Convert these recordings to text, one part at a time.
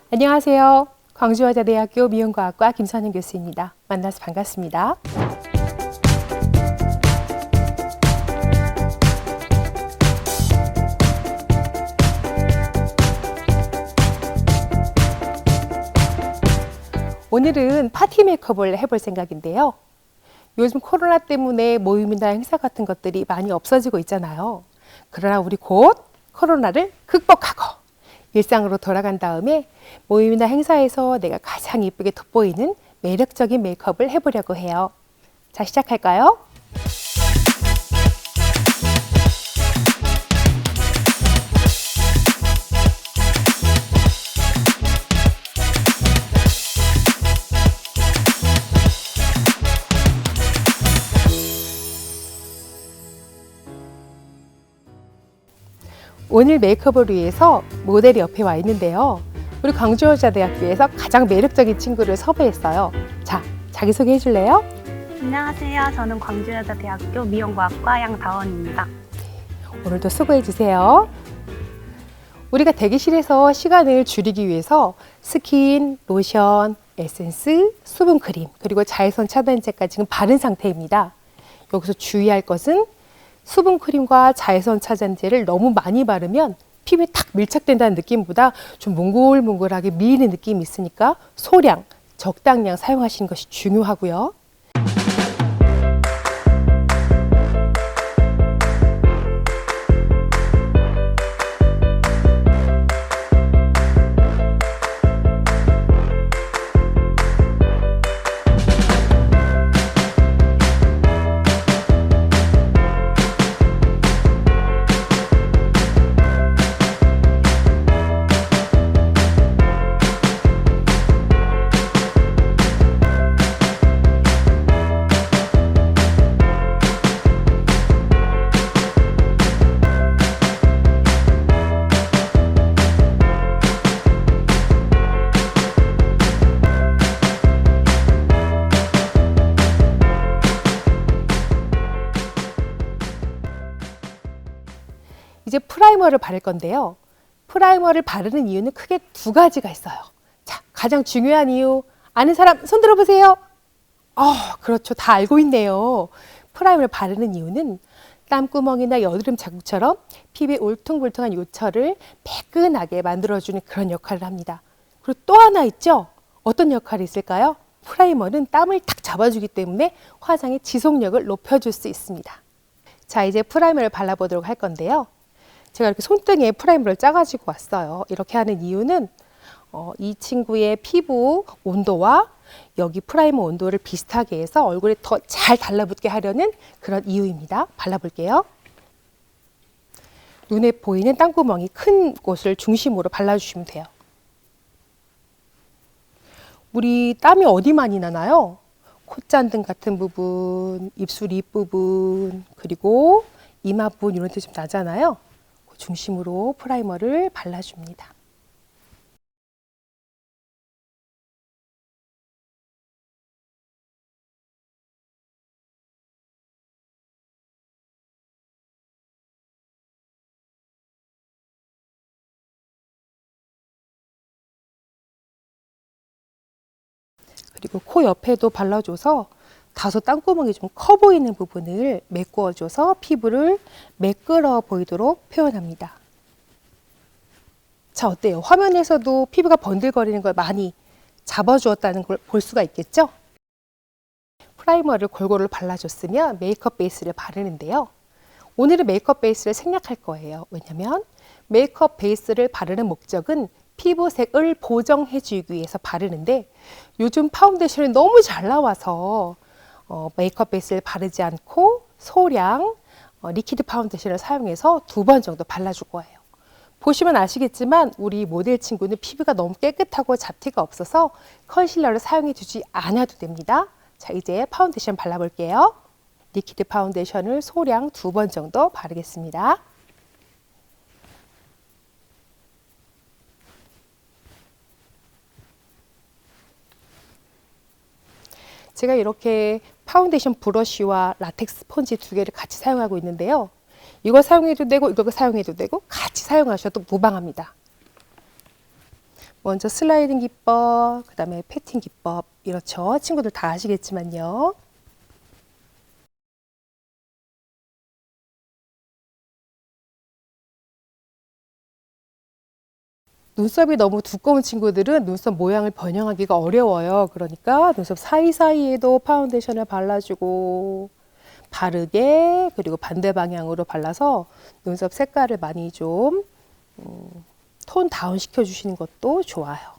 안녕하세요. 광주여자대학교 미용과학과 김선영 교수입니다. 만나서 반갑습니다. 오늘은 파티 메이크업을 해볼 생각인데요. 요즘 코로나 때문에 모임이나 행사 같은 것들이 많이 없어지고 있잖아요. 그러나 우리 곧 코로나를 극복하고 일상으로 돌아간 다음에 모임이나 행사에서 내가 가장 예쁘게 돋보이는 매력적인 메이크업을 해보려고 해요. 자, 시작할까요? 오늘 메이크업을 위해서 모델이 옆에 와 있는데요. 우리 광주여자대학교에서 가장 매력적인 친구를 섭외했어요. 자, 자기소개 해줄래요? 안녕하세요. 저는 광주여자대학교 미용과학과 양다원입니다. 오늘도 수고해주세요. 우리가 대기실에서 시간을 줄이기 위해서 스킨, 로션, 에센스, 수분크림, 그리고 자외선 차단제까지 지금 바른 상태입니다. 여기서 주의할 것은 수분크림과 자외선 차단제를 너무 많이 바르면 피부에 탁 밀착된다는 느낌보다 좀 몽글몽글하게 밀리는 느낌이 있으니까 소량, 적당량 사용하시는 것이 중요하고요. 이제 프라이머를 바를 건데요. 프라이머를 바르는 이유는 크게 두 가지가 있어요. 자, 가장 중요한 이유, 아는 사람 손 들어보세요. 그렇죠. 다 알고 있네요. 프라이머를 바르는 이유는 땀구멍이나 여드름 자국처럼 피부에 울퉁불퉁한 요철을 매끈하게 만들어주는 그런 역할을 합니다. 그리고 또 하나 있죠. 어떤 역할이 있을까요? 프라이머는 땀을 탁 잡아주기 때문에 화장의 지속력을 높여줄 수 있습니다. 자, 이제 프라이머를 발라보도록 할 건데요. 제가 이렇게 손등에 프라이머를 짜가지고 왔어요. 이렇게 하는 이유는 이 친구의 피부 온도와 여기 프라이머 온도를 비슷하게 해서 얼굴에 더 잘 달라붙게 하려는 그런 이유입니다. 발라볼게요. 눈에 보이는 땀구멍이 큰 곳을 중심으로 발라주시면 돼요. 우리 땀이 어디 많이 나나요? 콧잔등 같은 부분, 입술 윗부분, 그리고 이마 부분 이런 데 좀 나잖아요. 그 중심으로 프라이머를 발라줍니다. 그리고 코 옆에도 발라줘서 다소 땀구멍이 좀 커 보이는 부분을 메꾸어줘서 피부를 매끄러워 보이도록 표현합니다. 자, 어때요? 화면에서도 피부가 번들거리는 걸 많이 잡아주었다는 걸 볼 수가 있겠죠? 프라이머를 골고루 발라줬으면 메이크업 베이스를 바르는데요. 오늘은 메이크업 베이스를 생략할 거예요. 왜냐면 메이크업 베이스를 바르는 목적은 피부색을 보정해주기 위해서 바르는데 요즘 파운데이션이 너무 잘 나와서 메이크업 베이스를 바르지 않고 소량 리퀴드 파운데이션을 사용해서 2번 정도 발라줄 거예요. 보시면 아시겠지만 우리 모델 친구는 피부가 너무 깨끗하고 잡티가 없어서 컨실러를 사용해주지 않아도 됩니다. 자, 이제 파운데이션 발라볼게요. 리퀴드 파운데이션을 소량 2번 정도 바르겠습니다. 제가 이렇게 파운데이션 브러쉬와 라텍스 스펀지 2개를 같이 사용하고 있는데요. 이거 사용해도 되고 이거 사용해도 되고 같이 사용하셔도 무방합니다. 먼저 슬라이딩 기법, 그 다음에 패팅 기법, 이렇죠. 친구들 다 아시겠지만요. 눈썹이 너무 두꺼운 친구들은 눈썹 모양을 변형하기가 어려워요. 그러니까 눈썹 사이사이에도 파운데이션을 발라주고 바르게 그리고 반대 방향으로 발라서 눈썹 색깔을 많이 좀 톤 다운 시켜주시는 것도 좋아요.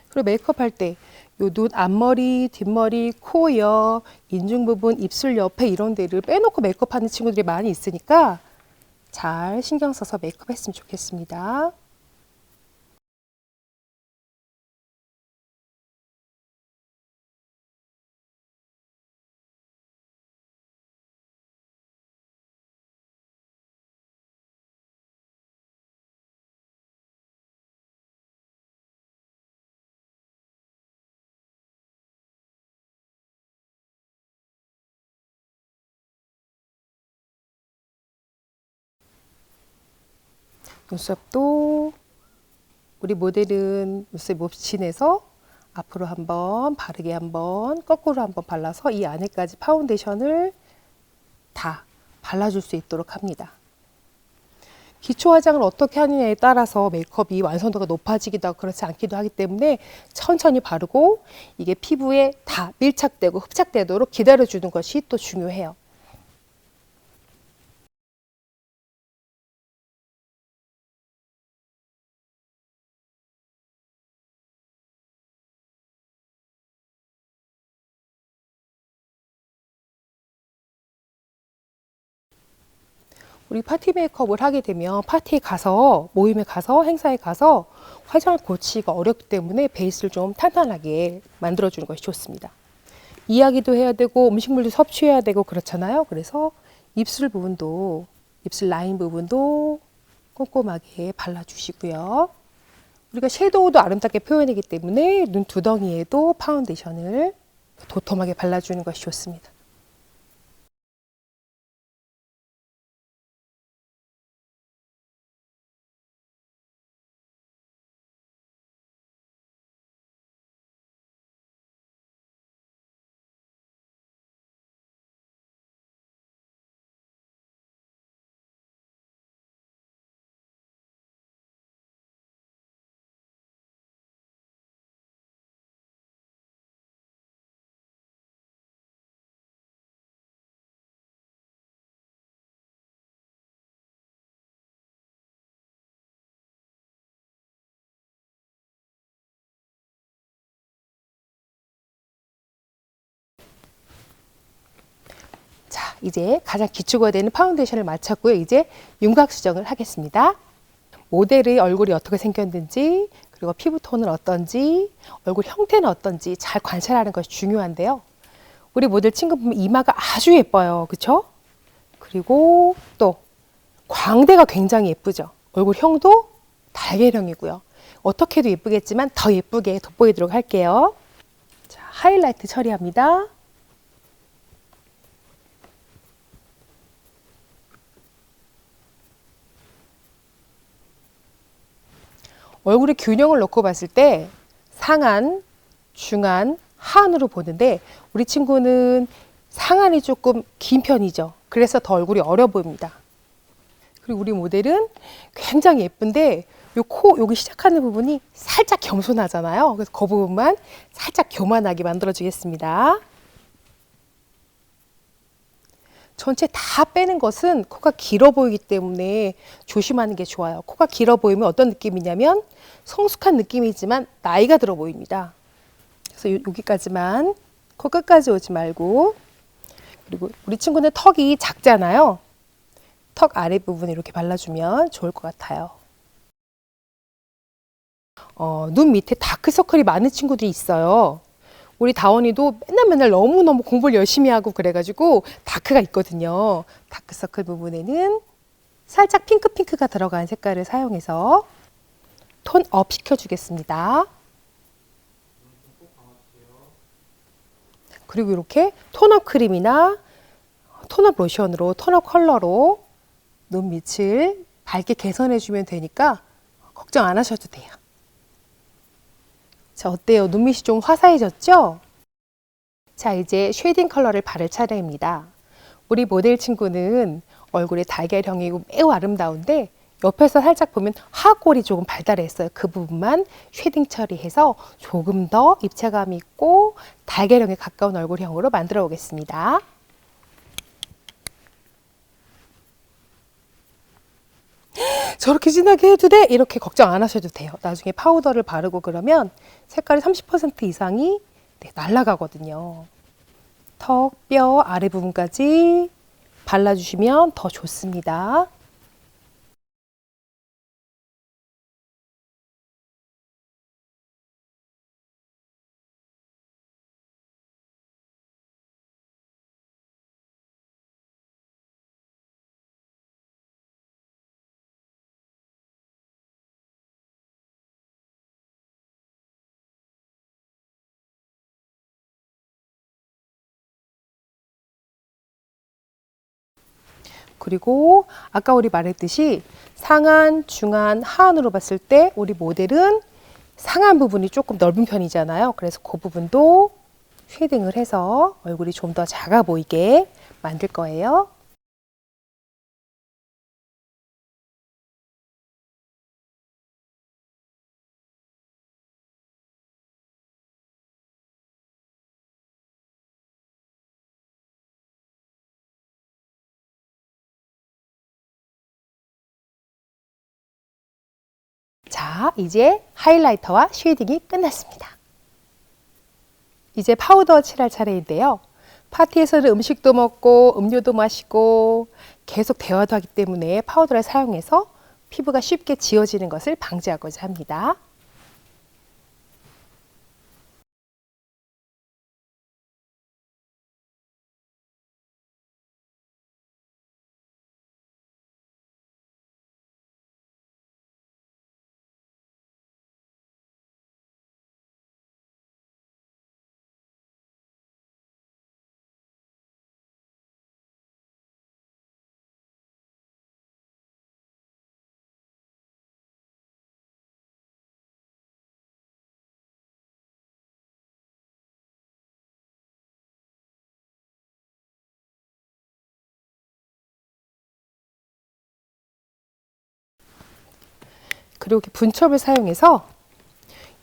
그리고 메이크업 할 때 요 눈 앞머리, 뒷머리, 코 옆, 인중 부분, 입술 옆에 이런 데를 빼놓고 메이크업 하는 친구들이 많이 있으니까 잘 신경 써서 메이크업 했으면 좋겠습니다. 눈썹도 우리 모델은 눈썹 몹신해서 앞으로 한번 바르게 한번 거꾸로 한번 발라서 이 안에까지 파운데이션을 다 발라줄 수 있도록 합니다. 기초 화장을 어떻게 하느냐에 따라서 메이크업이 완성도가 높아지기도 하고 그렇지 않기도 하기 때문에 천천히 바르고 이게 피부에 다 밀착되고 흡착되도록 기다려주는 것이 또 중요해요. 우리 파티 메이크업을 하게 되면 파티에 가서 모임에 가서 행사에 가서 화장을 고치기가 어렵기 때문에 베이스를 좀 탄탄하게 만들어주는 것이 좋습니다. 이야기도 해야 되고 음식물도 섭취해야 되고 그렇잖아요. 그래서 입술 부분도 입술 라인 부분도 꼼꼼하게 발라주시고요. 우리가 섀도우도 아름답게 표현이기 때문에 눈 두덩이에도 파운데이션을 도톰하게 발라주는 것이 좋습니다. 자, 이제 가장 기초가 되는 파운데이션을 마쳤고요. 이제 윤곽 수정을 하겠습니다. 모델의 얼굴이 어떻게 생겼는지, 그리고 피부톤은 어떤지, 얼굴 형태는 어떤지 잘 관찰하는 것이 중요한데요. 우리 모델 친구 보면 이마가 아주 예뻐요. 그렇죠? 그리고 또 광대가 굉장히 예쁘죠. 얼굴형도 달걀형이고요. 어떻게 해도 예쁘겠지만 더 예쁘게 돋보이도록 할게요. 자, 하이라이트 처리합니다. 얼굴의 균형을 놓고 봤을 때 상안, 중안, 하안으로 보는데 우리 친구는 상안이 조금 긴 편이죠. 그래서 더 얼굴이 어려 보입니다. 그리고 우리 모델은 굉장히 예쁜데 요 코 여기 시작하는 부분이 살짝 겸손하잖아요. 그래서 그 부분만 살짝 교만하게 만들어 주겠습니다. 전체 다 빼는 것은 코가 길어 보이기 때문에 조심하는 게 좋아요. 코가 길어 보이면 어떤 느낌이냐면 성숙한 느낌이지만 나이가 들어 보입니다. 그래서 여기까지만, 코 끝까지 오지 말고. 그리고 우리 친구는 턱이 작잖아요. 턱 아랫부분에 이렇게 발라주면 좋을 것 같아요. 눈 밑에 다크서클이 많은 친구들이 있어요. 우리 다원이도 맨날 너무너무 공부를 열심히 하고 그래가지고 다크가 있거든요. 다크서클 부분에는 살짝 핑크가 들어간 색깔을 사용해서 톤 업 시켜주겠습니다. 그리고 이렇게 톤업 크림이나 톤업 로션으로, 톤업 컬러로 눈 밑을 밝게 개선해주면 되니까 걱정 안 하셔도 돼요. 자, 어때요? 눈 밑이 좀 화사해졌죠? 자, 이제 쉐이딩 컬러를 바를 차례입니다. 우리 모델 친구는 얼굴에 달걀형이고 매우 아름다운데 옆에서 살짝 보면 하악골이 조금 발달했어요. 그 부분만 쉐딩 처리해서 조금 더 입체감 있고 달걀형에 가까운 얼굴형으로 만들어 오겠습니다. 저렇게 진하게 해도 돼? 이렇게 걱정 안 하셔도 돼요. 나중에 파우더를 바르고 그러면 색깔이 30% 이상이 날아가거든요. 턱, 뼈 아래 부분까지 발라주시면 더 좋습니다. 그리고 아까 우리 말했듯이 상안, 중안, 하안으로 봤을 때 우리 모델은 상안 부분이 조금 넓은 편이잖아요. 그래서 그 부분도 쉐딩을 해서 얼굴이 좀 더 작아 보이게 만들 거예요. 자, 이제 하이라이터와 쉐이딩이 끝났습니다. 이제 파우더 칠할 차례인데요. 파티에서는 음식도 먹고 음료도 마시고 계속 대화도 하기 때문에 파우더를 사용해서 피부가 쉽게 지워지는 것을 방지하고자 합니다. 그리고 이렇게 분첩을 사용해서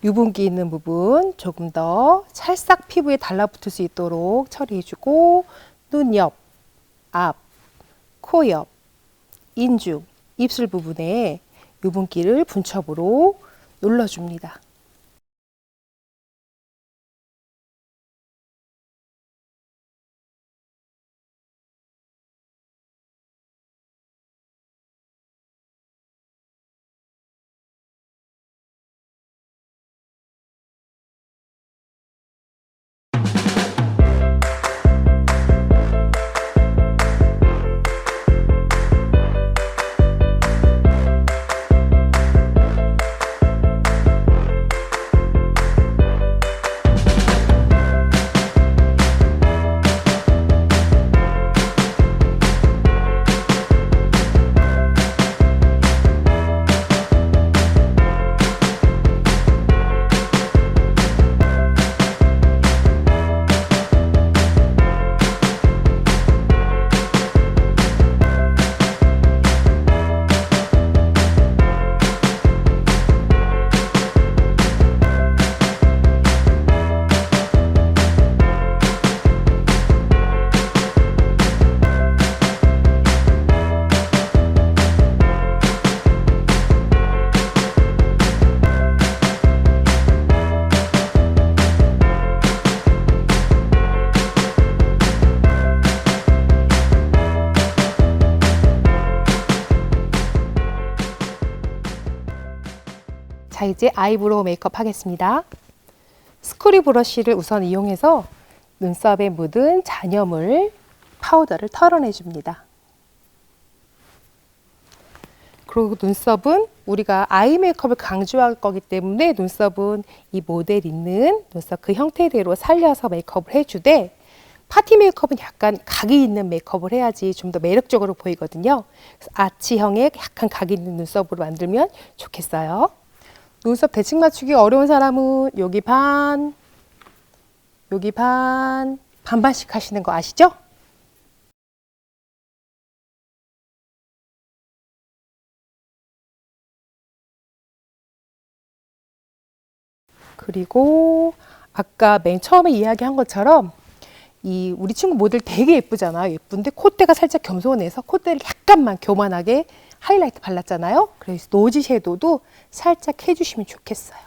유분기 있는 부분 조금 더 찰싹 피부에 달라붙을 수 있도록 처리해주고 눈 옆, 앞, 코 옆, 인중, 입술 부분에 유분기를 분첩으로 눌러줍니다. 자, 이제 아이브로우 메이크업 하겠습니다. 스크류 브러쉬를 우선 이용해서 눈썹에 묻은 잔여물, 파우더를 털어내 줍니다. 그리고 눈썹은 우리가 아이 메이크업을 강조할 거기 때문에 눈썹은 이 모델 있는 눈썹 그 형태대로 살려서 메이크업을 해주되 파티 메이크업은 약간 각이 있는 메이크업을 해야지 좀 더 매력적으로 보이거든요. 그래서 아치형의 약간 각이 있는 눈썹으로 만들면 좋겠어요. 눈썹 대칭 맞추기 어려운 사람은 여기 반, 여기 반, 반반씩 하시는 거 아시죠? 그리고 아까 맨 처음에 이야기한 것처럼 이 우리 친구 모델 되게 예쁘잖아요. 예쁜데 콧대가 살짝 겸손해서 콧대를 약간만 교만하게 하이라이트 발랐잖아요. 그래서 노지 섀도우도 살짝 해주시면 좋겠어요.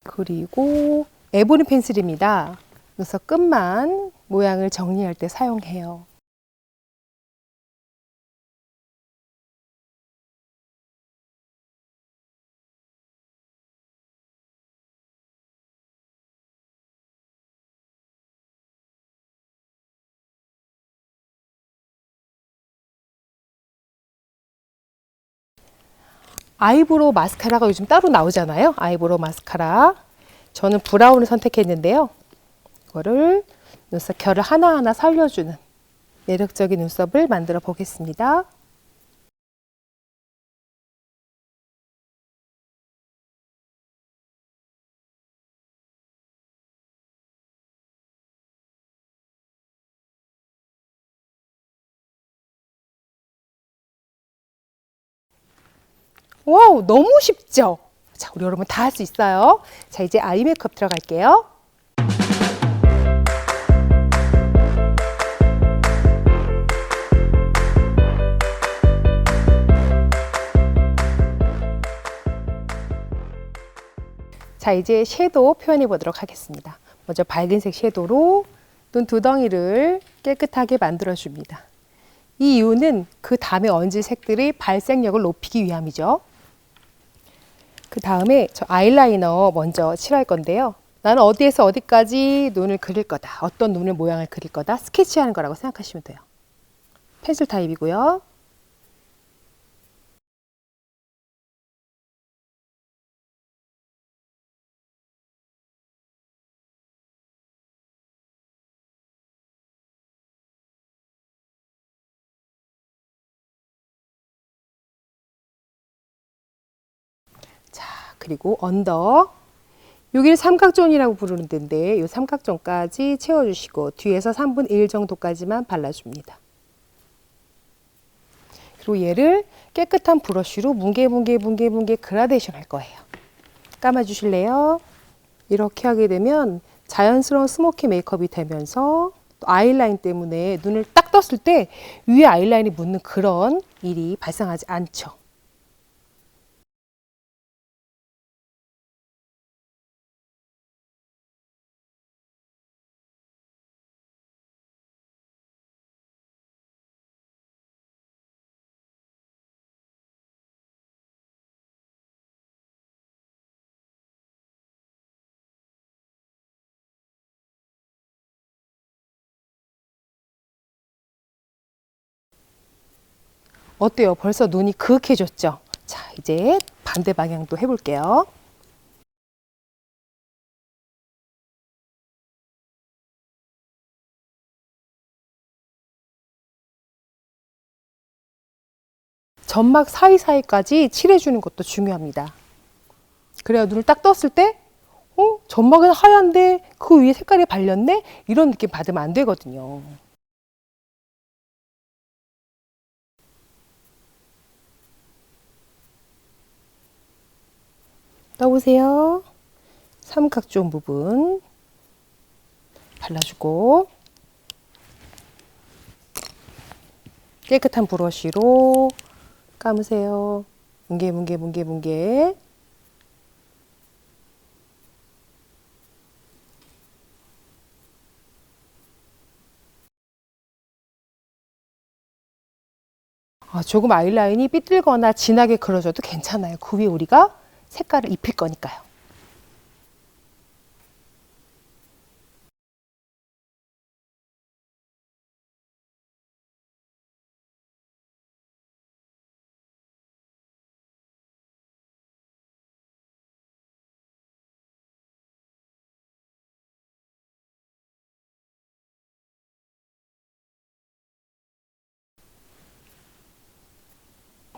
그리고 에보니 펜슬입니다. 눈썹 끝만 모양을 정리할 때 사용해요. 아이브로우 마스카라가 요즘 따로 나오잖아요. 아이브로우 마스카라. 저는 브라운을 선택했는데요. 이거를 눈썹 결을 하나하나 살려주는 매력적인 눈썹을 만들어 보겠습니다. 와우, 너무 쉽죠? 자, 우리 여러분 다 할 수 있어요. 자, 이제 아이 메이크업 들어갈게요. 자, 이제 섀도우 표현해 보도록 하겠습니다. 먼저 밝은색 섀도우로 눈 두덩이를 깨끗하게 만들어 줍니다. 이 이유는 그 다음에 얹을 색들의 발색력을 높이기 위함이죠. 그 다음에 저 아이라이너 먼저 칠할 건데요. 나는 어디에서 어디까지 눈을 그릴 거다. 어떤 눈의 모양을 그릴 거다. 스케치하는 거라고 생각하시면 돼요. 펜슬 타입이고요. 자, 그리고 언더. 여기를 삼각존이라고 부르는 데인데 이 삼각존까지 채워주시고 뒤에서 3분의 1 정도까지만 발라줍니다. 그리고 얘를 깨끗한 브러쉬로 뭉게뭉게 그라데이션 할 거예요. 감아주실래요? 이렇게 하게 되면 자연스러운 스모키 메이크업이 되면서 또 아이라인 때문에 눈을 딱 떴을 때 위에 아이라인이 묻는 그런 일이 발생하지 않죠. 어때요? 벌써 눈이 그윽해졌죠? 자, 이제 반대 방향도 해볼게요. 점막 사이사이까지 칠해주는 것도 중요합니다. 그래야 눈을 딱 떴을 때 점막은 하얀데 그 위에 색깔이 발렸네? 이런 느낌 받으면 안 되거든요. 떠보세요. 삼각존 부분 발라주고 깨끗한 브러쉬로 감으세요. 뭉게. 조금 아이라인이 삐뚤거나 진하게 그려져도 괜찮아요. 그 위에 우리가 색깔을 입힐 거니까요.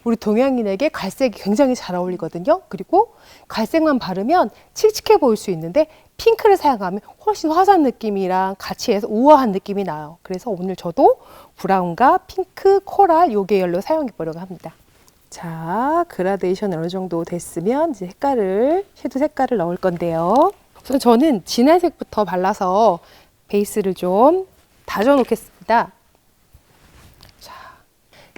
우리 동양인에게 갈색이 굉장히 잘 어울리거든요. 그리고 갈색만 바르면 칙칙해 보일 수 있는데 핑크를 사용하면 훨씬 화사한 느낌이랑 같이 해서 우아한 느낌이 나요. 그래서 오늘 저도 브라운과 핑크, 코랄 요 계열로 사용해 보려고 합니다. 자, 그라데이션 어느 정도 됐으면 이제 섀도우 색깔을 넣을 건데요. 우선 저는 진한 색부터 발라서 베이스를 좀 다져 놓겠습니다.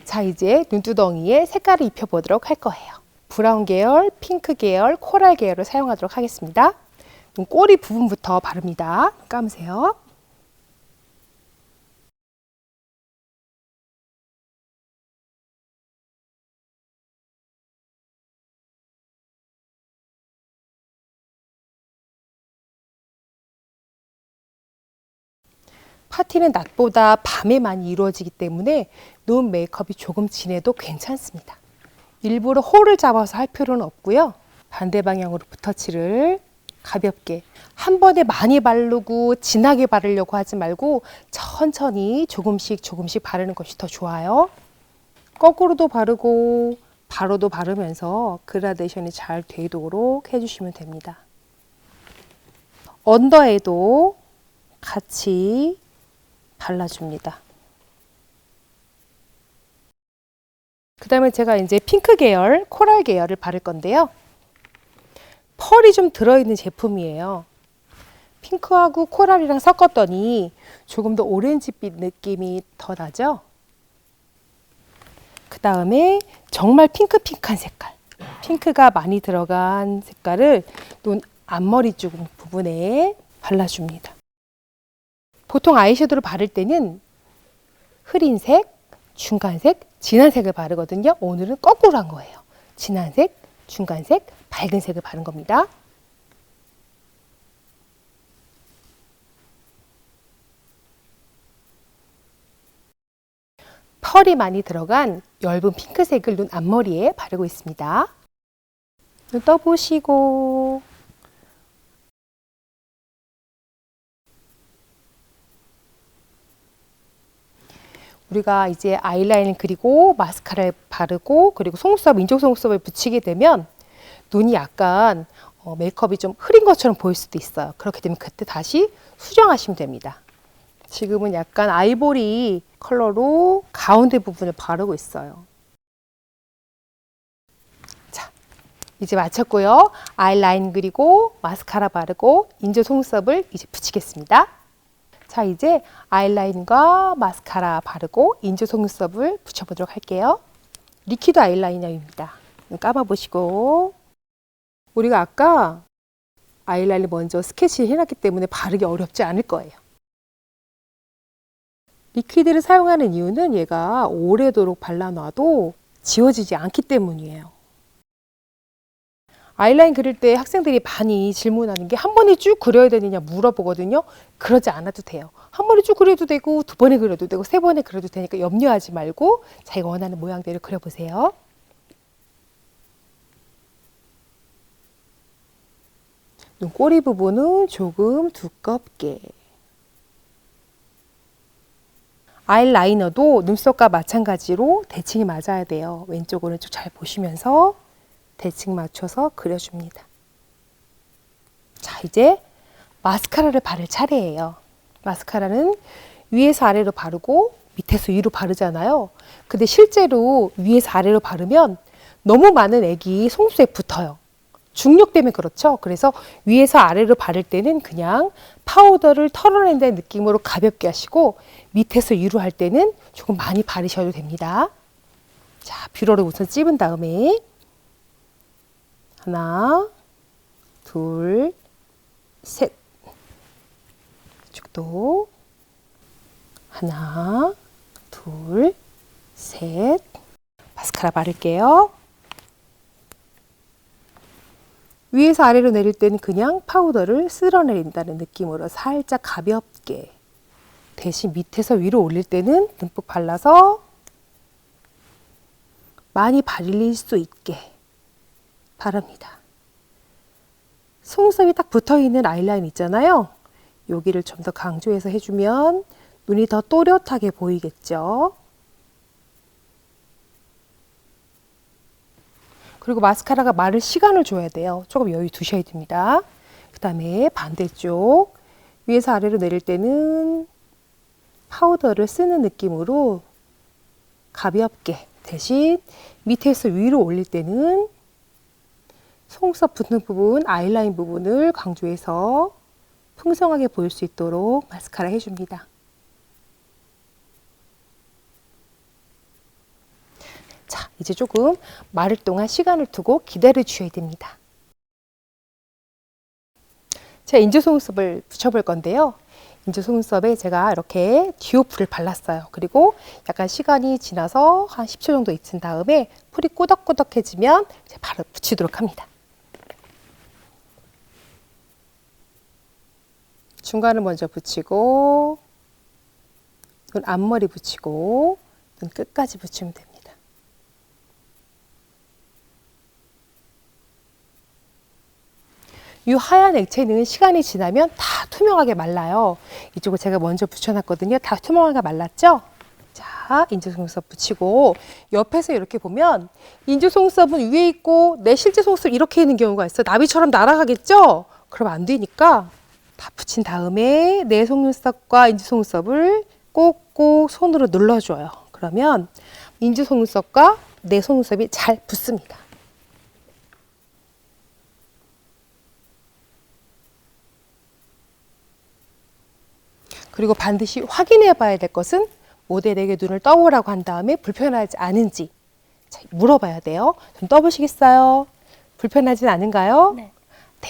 자, 이제 눈두덩이에 색깔을 입혀보도록 할 거예요. 브라운 계열, 핑크 계열, 코랄 계열을 사용하도록 하겠습니다. 눈꼬리 부분부터 바릅니다. 감으세요. 파티는 낮보다 밤에 많이 이루어지기 때문에 눈 메이크업이 조금 진해도 괜찮습니다. 일부러 홀을 잡아서 할 필요는 없고요. 반대 방향으로 붓터치를 가볍게 한 번에 많이 바르고 진하게 바르려고 하지 말고 천천히 조금씩 바르는 것이 더 좋아요. 거꾸로도 바르고 바로도 바르면서 그라데이션이 잘 되도록 해주시면 됩니다. 언더에도 같이 발라줍니다. 그 다음에 제가 이제 핑크 계열, 코랄 계열을 바를 건데요. 펄이 좀 들어있는 제품이에요. 핑크하고 코랄이랑 섞었더니 조금 더 오렌지빛 느낌이 더 나죠? 그 다음에 정말 핑크한 색깔, 핑크가 많이 들어간 색깔을 눈 앞머리 쪽 부분에 발라줍니다. 보통 아이섀도우를 바를 때는 흐린 색, 중간색, 진한 색을 바르거든요. 오늘은 거꾸로 한 거예요. 진한 색, 중간색, 밝은 색을 바른 겁니다. 펄이 많이 들어간 엷은 핑크색을 눈 앞머리에 바르고 있습니다. 눈 떠보시고 우리가 이제 아이라인을 그리고 마스카라를 바르고 그리고 속눈썹, 인중 속눈썹을 붙이게 되면 눈이 약간 메이크업이 좀 흐린 것처럼 보일 수도 있어요. 그렇게 되면 그때 다시 수정하시면 됩니다. 지금은 약간 아이보리 컬러로 가운데 부분을 바르고 있어요. 자, 이제 마쳤고요. 아이라인 그리고 마스카라 바르고 인중 속눈썹을 이제 붙이겠습니다. 자, 이제 아이라인과 마스카라 바르고 인중 속눈썹을 붙여보도록 할게요. 리퀴드 아이라이너입니다. 감아보시고 우리가 아까 아이라인을 먼저 스케치 해놨기 때문에 바르기 어렵지 않을 거예요. 리퀴드를 사용하는 이유는 얘가 오래도록 발라놔도 지워지지 않기 때문이에요. 아이라인 그릴 때 학생들이 많이 질문하는 게 한 번에 쭉 그려야 되느냐 물어보거든요. 그러지 않아도 돼요. 한 번에 쭉 그려도 되고 두 번에 그려도 되고 세 번에 그려도 되니까 염려하지 말고 자기가 원하는 모양대로 그려보세요. 눈꼬리 부분은 조금 두껍게. 아이라이너도 눈썹과 마찬가지로 대칭이 맞아야 돼요. 왼쪽 오른쪽 잘 보시면서 대칭 맞춰서 그려줍니다. 자, 이제 마스카라를 바를 차례예요. 마스카라는 위에서 아래로 바르고 밑에서 위로 바르잖아요. 근데 실제로 위에서 아래로 바르면 너무 많은 액이 속눈썹에 붙어요. 중력 때문에 그렇죠. 그래서 위에서 아래로 바를 때는 그냥 파우더를 털어낸다는 느낌으로 가볍게 하시고 밑에서 위로 할 때는 조금 많이 바르셔도 됩니다. 자, 뷰러를 우선 찝은 다음에 하나, 둘, 셋. 이쪽도 하나, 둘, 셋. 마스카라 바를게요. 위에서 아래로 내릴 때는 그냥 파우더를 쓸어내린다는 느낌으로 살짝 가볍게, 대신 밑에서 위로 올릴 때는 듬뿍 발라서 많이 발릴 수 있게 바릅니다. 속눈썹이 딱 붙어있는 아이라인 있잖아요. 여기를 좀 더 강조해서 해주면 눈이 더 또렷하게 보이겠죠. 그리고 마스카라가 마를 시간을 줘야 돼요. 조금 여유 두셔야 됩니다. 그 다음에 반대쪽 위에서 아래로 내릴 때는 파우더를 쓰는 느낌으로 가볍게, 대신 밑에서 위로 올릴 때는 속눈썹 붙는 부분, 아이라인 부분을 강조해서 풍성하게 보일 수 있도록 마스카라 해줍니다. 자, 이제 조금 마를 동안 시간을 두고 기다려 주셔야 됩니다. 제가 인조 속눈썹을 붙여볼 건데요. 인조 속눈썹에 제가 이렇게 디오프를 발랐어요. 그리고 약간 시간이 지나서 한 10초 정도 있은 다음에 풀이 꾸덕꾸덕해지면 이제 바로 붙이도록 합니다. 중간을 먼저 붙이고 눈 앞머리 붙이고 눈 끝까지 붙이면 됩니다. 이 하얀 액체는 시간이 지나면 다 투명하게 말라요. 이쪽을 제가 먼저 붙여놨거든요. 다 투명하게 말랐죠? 자, 인조 속눈썹 붙이고 옆에서 이렇게 보면 인조 속눈썹은 위에 있고 내 실제 속눈썹 이렇게 있는 경우가 있어요. 나비처럼 날아가겠죠? 그럼 안 되니까 다 붙인 다음에 내 속눈썹과 인조 속눈썹을 꼭꼭 손으로 눌러줘요. 그러면 인조 속눈썹과 내 속눈썹이 잘 붙습니다. 그리고 반드시 확인해 봐야 될 것은 모델에게 눈을 떠보라고 한 다음에 불편하지 않은지 물어봐야 돼요. 좀 떠보시겠어요? 불편하진 않은가요? 네. 네,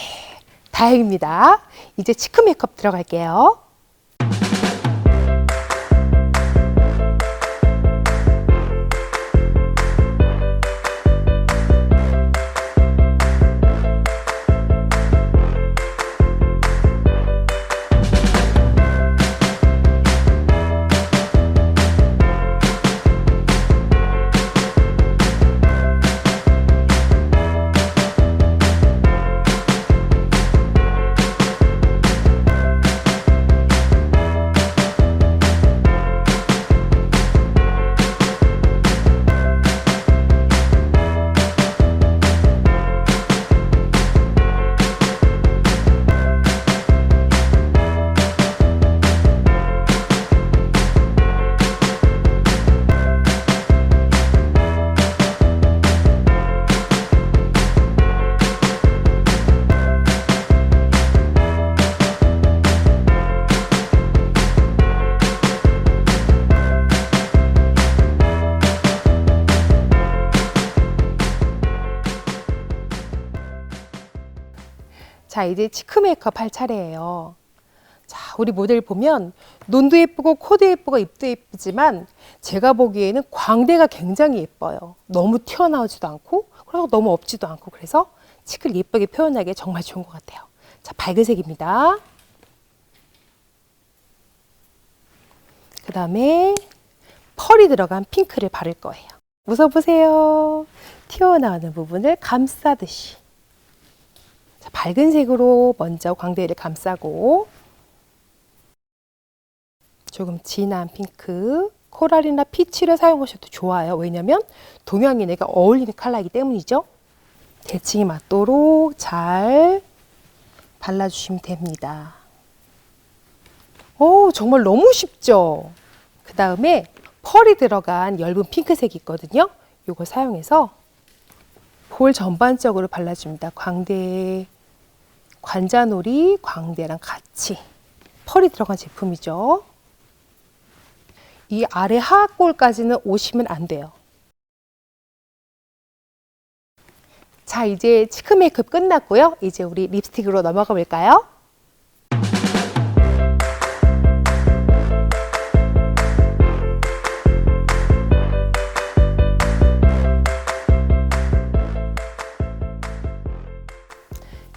다행입니다. 이제 치크 메이크업 들어갈게요. 자, 이제 치크 메이크업 할 차례예요. 자, 우리 모델 보면 눈도 예쁘고 코도 예쁘고 입도 예쁘지만 제가 보기에는 광대가 굉장히 예뻐요. 너무 튀어나오지도 않고 그리고 너무 없지도 않고 그래서 치크를 예쁘게 표현하기에 정말 좋은 것 같아요. 자, 밝은 색입니다. 그 다음에 펄이 들어간 핑크를 바를 거예요. 웃어보세요. 튀어나오는 부분을 감싸듯이. 자, 밝은 색으로 먼저 광대를 감싸고 조금 진한 핑크, 코랄이나 피치를 사용하셔도 좋아요. 왜냐하면 동양인에게 어울리는 컬러이기 때문이죠. 대칭이 맞도록 잘 발라주시면 됩니다. 오, 정말 너무 쉽죠? 그 다음에 펄이 들어간 엷은 핑크색이 있거든요. 이거 사용해서 볼 전반적으로 발라줍니다. 광대, 관자놀이, 광대랑 같이 펄이 들어간 제품이죠. 이 아래 하악골까지는 오시면 안 돼요. 자, 이제 치크 메이크업 끝났고요. 이제 우리 립스틱으로 넘어가 볼까요?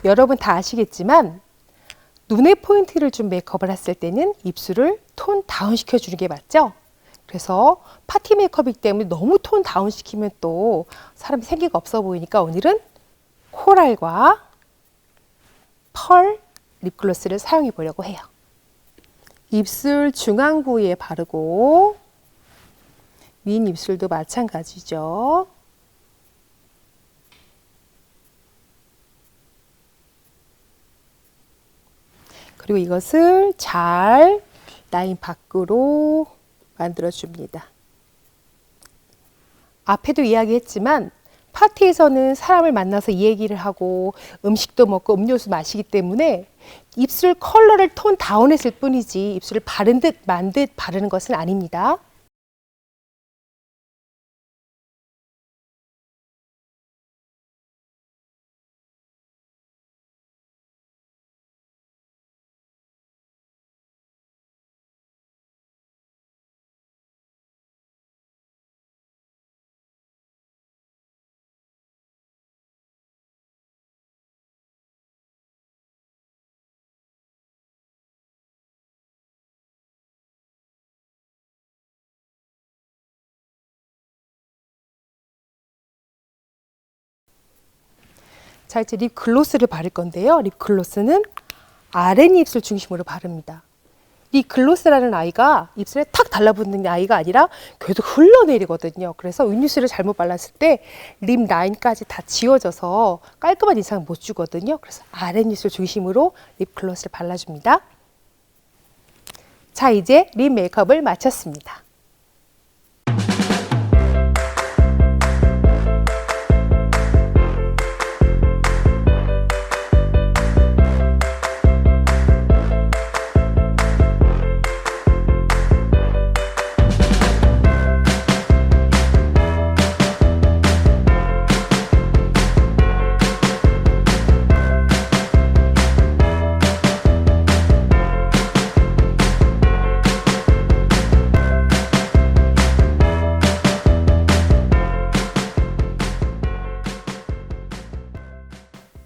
여러분 다 아시겠지만 눈의 포인트를 준 메이크업을 했을 때는 입술을 톤 다운 시켜주는 게 맞죠? 그래서 파티 메이크업이기 때문에 너무 톤 다운 시키면 또 사람이 생기가 없어 보이니까 오늘은 코랄과 펄 립글로스를 사용해 보려고 해요. 입술 중앙 부위에 바르고 윗 입술도 마찬가지죠. 그리고 이것을 잘 라인 밖으로 만들어줍니다. 앞에도 이야기했지만 파티에서는 사람을 만나서 이 얘기를 하고 음식도 먹고 음료수 마시기 때문에 입술 컬러를 톤 다운했을 뿐이지 입술을 바른 듯 만 듯 바르는 것은 아닙니다. 자, 이제 립 글로스를 바를 건데요. 립 글로스는 아랫입술 중심으로 바릅니다. 이 글로스라는 아이가 입술에 탁 달라붙는 아이가 아니라 계속 흘러내리거든요. 그래서 윗입술을 잘못 발랐을 때 립 라인까지 다 지워져서 깔끔한 인상을 못 주거든요. 그래서 아랫입술 중심으로 립 글로스를 발라줍니다. 자, 이제 립 메이크업을 마쳤습니다.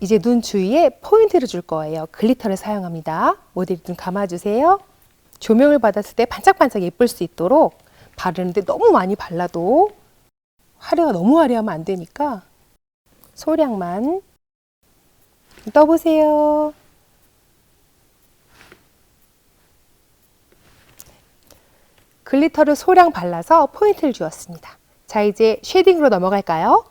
이제 눈 주위에 포인트를 줄 거예요. 글리터를 사용합니다. 모델이 눈 감아주세요. 조명을 받았을 때 반짝반짝 예쁠 수 있도록 바르는데 너무 많이 발라도 너무 화려하면 안 되니까 소량만 떠보세요. 글리터를 소량 발라서 포인트를 주었습니다. 자, 이제 쉐딩으로 넘어갈까요?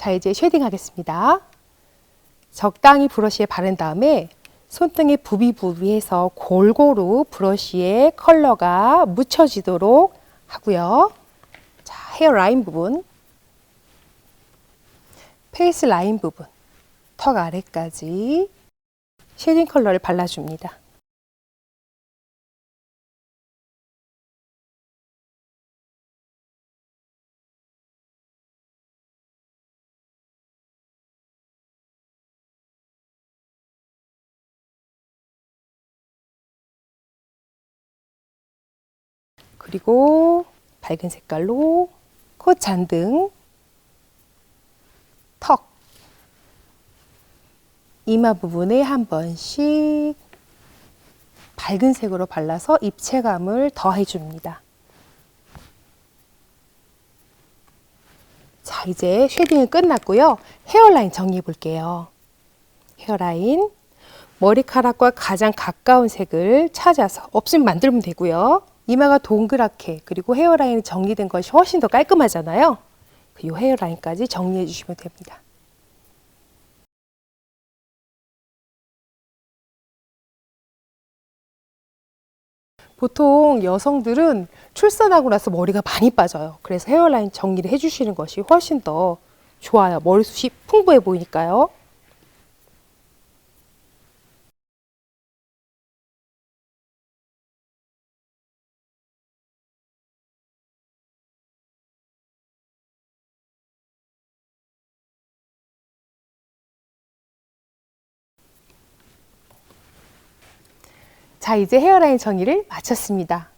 자, 이제 쉐딩 하겠습니다. 적당히 브러쉬에 바른 다음에 손등에 부비부비해서 골고루 브러쉬에 컬러가 묻혀지도록 하고요. 자, 헤어 라인 부분, 페이스 라인 부분, 턱 아래까지 쉐딩 컬러를 발라줍니다. 그리고 밝은 색깔로 코 잔등, 턱, 이마 부분에 한 번씩 밝은 색으로 발라서 입체감을 더해줍니다. 자, 이제 쉐딩은 끝났고요. 헤어라인 정리해 볼게요. 헤어라인, 머리카락과 가장 가까운 색을 찾아서 없으면 만들면 되고요. 이마가 동그랗게 그리고 헤어라인이 정리된 것이 훨씬 더 깔끔하잖아요. 이 헤어라인까지 정리해 주시면 됩니다. 보통 여성들은 출산하고 나서 머리가 많이 빠져요. 그래서 헤어라인 정리를 해주시는 것이 훨씬 더 좋아요. 머리숱이 풍부해 보이니까요. 자, 이제 헤어라인 정리를 마쳤습니다.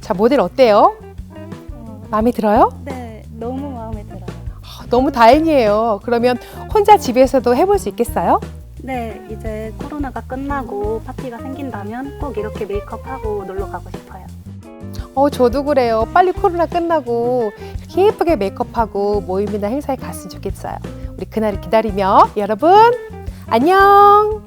자, 모델 어때요? 마음에 들어요? 네, 너무 마음에 들어요. 너무 다행이에요. 그러면 혼자 집에서도 해볼 수 있겠어요? 네, 이제 코로나가 끝나고 파티가 생긴다면 꼭 이렇게 메이크업하고 놀러 가고 싶어요. 저도 그래요. 빨리 코로나 끝나고 이렇게 예쁘게 메이크업하고 모임이나 행사에 갔으면 좋겠어요. 우리 그날을 기다리며 여러분 안녕!